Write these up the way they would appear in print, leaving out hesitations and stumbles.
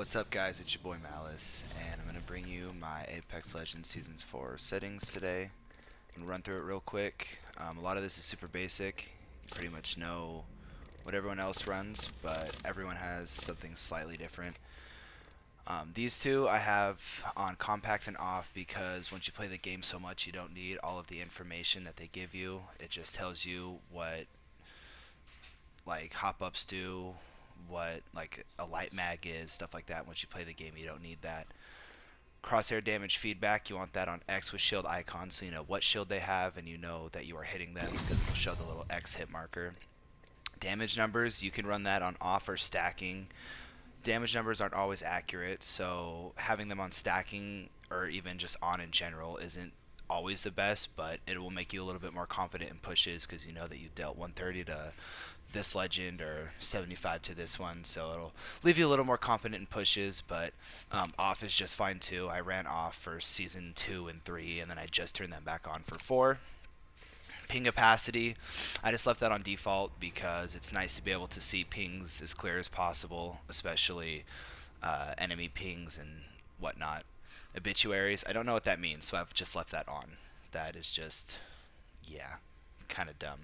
What's up guys, it's your boy Malice, and I'm going to bring you my Apex Legends Season 4 settings today and run through it real quick. A lot of this is super basic. You pretty much know what everyone else runs, but everyone has something slightly different. These two I have on compact and off because once you play the game so much you don't need all of the information that they give you. It just tells you what like hop-ups do, what like a light mag is, stuff like that. Once you play the game you don't need that. Crosshair damage feedback, you want that on X with shield icon so you know what shield they have and you know that you are hitting them because it'll show the little X hit marker. Damage numbers, you can run that on off or stacking. Damage numbers aren't always accurate, so having them on stacking or even just on in general isn't always the best, but it will make you a little bit more confident in pushes because you know that you dealt 130 to this legend or 75 to this one, so it'll leave you a little more confident in pushes. But off is just fine too. I ran off for season 2 and 3 and then I just turned them back on for 4. Ping opacity, I just left that on default because it's nice to be able to see pings as clear as possible, especially enemy pings and whatnot. Obituaries, I don't know what that means, so I've just left that on. That is just, yeah, kind of dumb.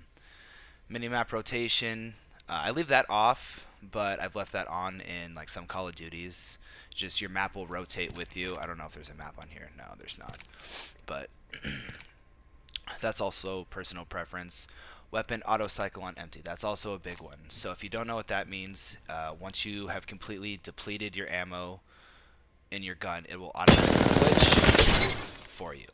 Minimap rotation, I leave that off, but I've left that on in like some Call of Duties. Just your map will rotate with you. I don't know if there's a map on here. No, there's not. But that's also personal preference. Weapon auto cycle on empty. That's also a big one. So if you don't know what that means, once you have completely depleted your ammo in your gun, it will automatically switch for you.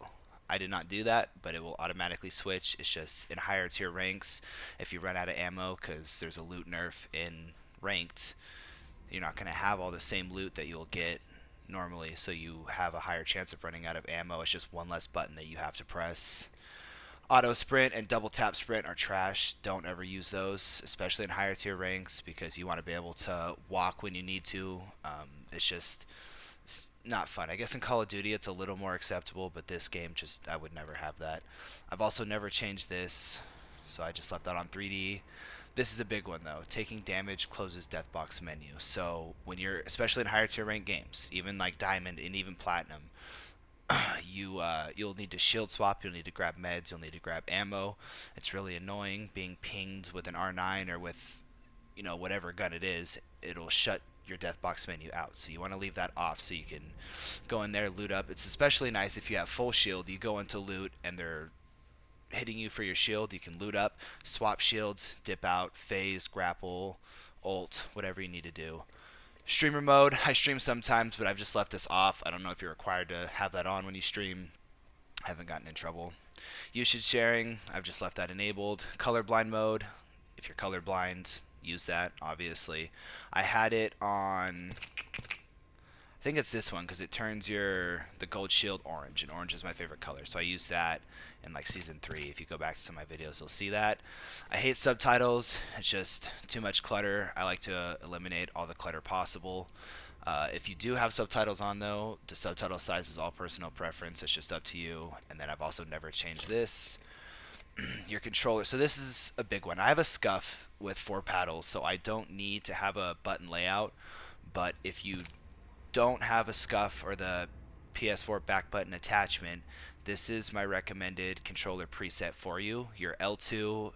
I did not do that, but it will automatically switch. It's just in higher tier ranks, if you run out of ammo, because there's a loot nerf in ranked, you're not going to have all the same loot that you'll get normally, so you have a higher chance of running out of ammo. It's just one less button that you have to press. Auto sprint and double tap sprint are trash. Don't ever use those, especially in higher tier ranks, because you want to be able to walk when you need to. It's just not fun. I guess in Call of Duty it's a little more acceptable, but this game just I would never have that. I've also never changed this, so I just left that on 3D. This is a big one though. Taking damage closes death box menu. So when you're, especially in higher tier rank games, even like diamond and even platinum, you'll need to shield swap, you'll need to grab meds, you'll need to grab ammo. It's really annoying being pinged with an R9 or with, you know, whatever gun it is. It'll shut your death box menu out, so you want to leave that off so you can go in there, loot up. It's especially nice if you have full shield. You go into loot and they're hitting you for your shield, you can loot up, swap shields, dip out, phase, grapple, ult, whatever you need to do. Streamer mode, I stream sometimes, but I've just left this off. I don't know if you're required to have that on when you stream. I haven't gotten in trouble. Usage sharing, I've just left that enabled. Colorblind mode, if you're colorblind, use that, obviously. I had it on, I think it's this one, because it turns the gold shield orange, and orange is my favorite color, so I use that in like season 3. If you go back to some of my videos, you'll see that. I hate subtitles. It's just too much clutter. I like to eliminate all the clutter possible. If you do have subtitles on though, the subtitle size is all personal preference. It's just up to you. And then I've also never changed this. Your controller. So this is a big one. I have a scuff with 4 paddles, so I don't need to have a button layout. But if you don't have a scuff or the PS4 back button attachment, this is my recommended controller preset for you. Your L2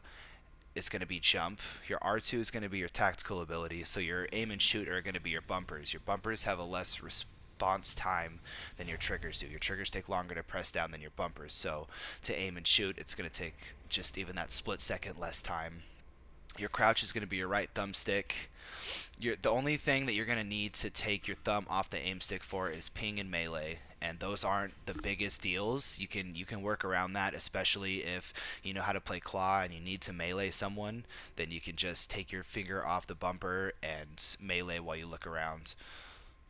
is going to be jump. Your R2 is going to be your tactical ability. So your aim and shoot are going to be your bumpers. Your bumpers have a less response time than your triggers do. Your triggers take longer to press down than your bumpers. So to aim and shoot, it's going to take just even that split second less time. Your crouch is going to be your right thumbstick. The only thing that you're going to need to take your thumb off the aim stick for is ping and melee, and those aren't the biggest deals. You can work around that, especially if you know how to play claw and you need to melee someone. Then you can just take your finger off the bumper and melee while you look around.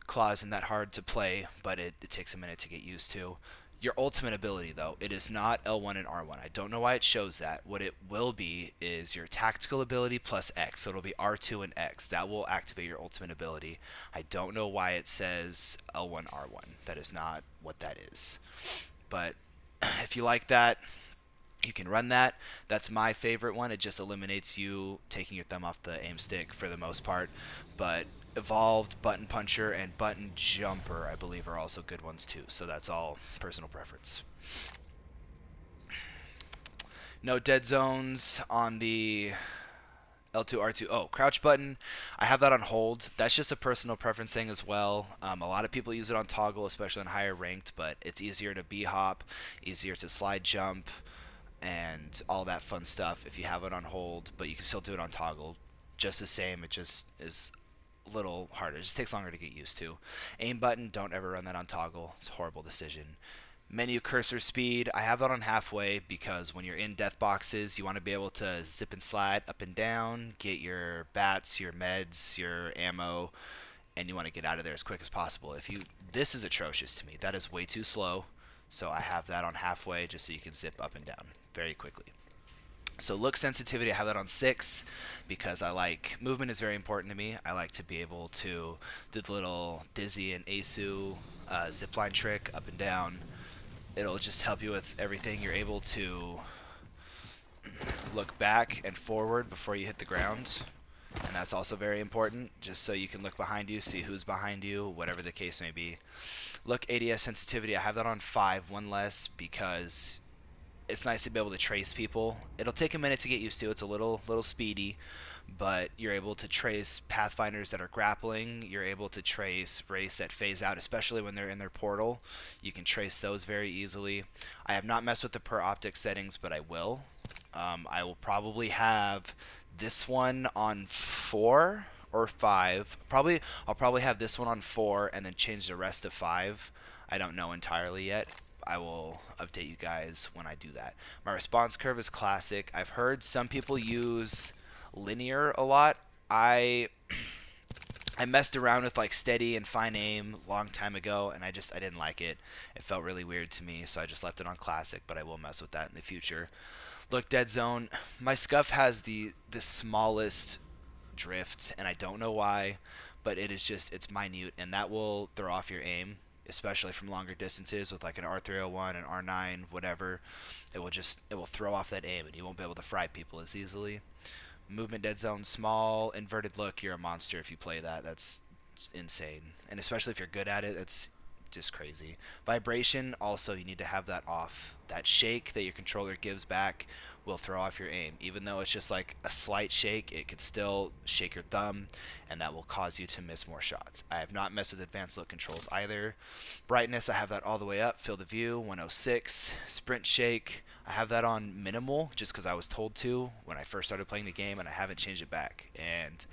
Claw isn't that hard to play, but it takes a minute to get used to. Your ultimate ability, though, it is not L1 and R1. I don't know why it shows that. What it will be is your tactical ability plus X. So it'll be R2 and X. That will activate your ultimate ability. I don't know why it says L1, R1. That is not what that is. But if you like that, You can run that. That's my favorite one. It just eliminates you taking your thumb off the aim stick for the most part. But evolved, button puncher, and button jumper, I believe, are also good ones too. So that's all personal preference. No dead zones on the L2, R2. Oh, crouch button. I have that on hold. That's just a personal preference thing as well. A lot of people use it on toggle, especially on higher ranked, but it's easier to B-hop, easier to slide jump, and all that fun stuff if you have it on hold, but you can still do it on toggle. Just the same, it just is a little harder. It just takes longer to get used to. Aim button, don't ever run that on toggle. It's a horrible decision. Menu cursor speed, I have that on halfway because when you're in death boxes, you want to be able to zip and slide up and down, get your bats, your meds, your ammo, and you want to get out of there as quick as possible. This is atrocious to me. That is way too slow. So I have that on halfway just so you can zip up and down very quickly. So look sensitivity, I have that on 6 because movement is very important to me. I like to be able to do the little Dizzy and Asu zipline trick up and down. It'll just help you with everything. You're able to look back and forward before you hit the ground. And that's also very important, just so you can look behind you, see who's behind you, whatever the case may be. Look ADS sensitivity, I have that on 5, one less, because it's nice to be able to trace people. It'll take a minute to get used to. It's a little speedy, but you're able to trace pathfinders that are grappling. You're able to trace race that phase out, especially when they're in their portal. You can trace those very easily. I have not messed with the per optic settings, but I will. I will probably have this one on 4 or 5. I'll probably have this one on 4 and then change the rest to 5. I don't know entirely yet. I will update you guys when I do that. My response curve is classic. I've heard some people use linear a lot. I messed around with like steady and fine aim long time ago, and I didn't like it. It felt really weird to me, so I just left it on classic, but I will mess with that in the future. Look, dead zone. My scuff has the smallest drift, and I don't know why, but it's minute, and that will throw off your aim, especially from longer distances with like an R301, an R9, whatever. It will throw off that aim, and you won't be able to fry people as easily. Movement dead zone small, inverted look, you're a monster if you play that. That's insane, and especially if you're good at it, it's just crazy. Vibration, also you need to have that off. That shake that your controller gives back will throw off your aim. Even though it's just like a slight shake, it could still shake your thumb, and that will cause you to miss more shots. I have not messed with advanced look controls either. Brightness, I have that all the way up. Field of view, 106. Sprint shake, I have that on minimal just because I was told to when I first started playing the game, and I haven't changed it back. And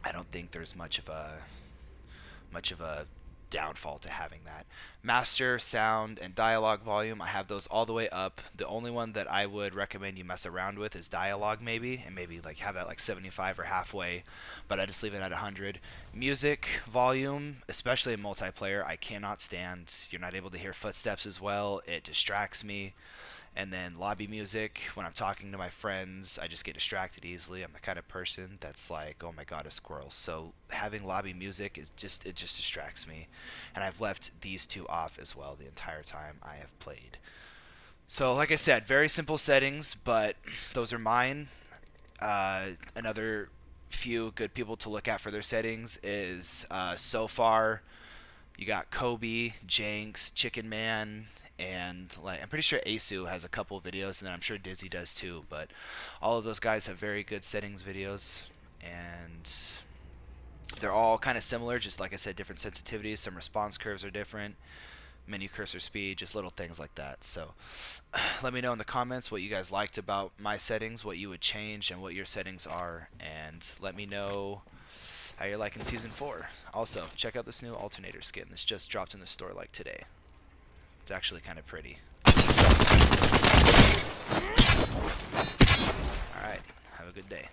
I don't think there's much of a downfall to having that. Master, sound, and dialogue volume, I have those all the way up. The only one that I would recommend you mess around with is dialogue maybe, and maybe like have that like 75 or halfway, but I just leave it at 100. Music, volume, especially in multiplayer, I cannot stand. You're not able to hear footsteps as well. It distracts me. And then lobby music, when I'm talking to my friends, I just get distracted easily. I'm the kind of person that's like, oh my god, a squirrel. So having lobby music, it just distracts me. And I've left these two off as well the entire time I have played. So like I said, very simple settings, but those are mine. Another few good people to look at for their settings is so far you got Kobe, Jenks, Chicken Man, and like I'm pretty sure Asu has a couple videos, and then I'm sure Dizzy does too. But all of those guys have very good settings videos, and they're all kind of similar. Just like I said, different sensitivities. Some response curves are different. Menu cursor speed, just little things like that. So let me know in the comments what you guys liked about my settings, what you would change, and what your settings are, and let me know how you're liking Season 4. Also, check out this new alternator skin. This just dropped in the store like today. It's actually kind of pretty. Alright, have a good day.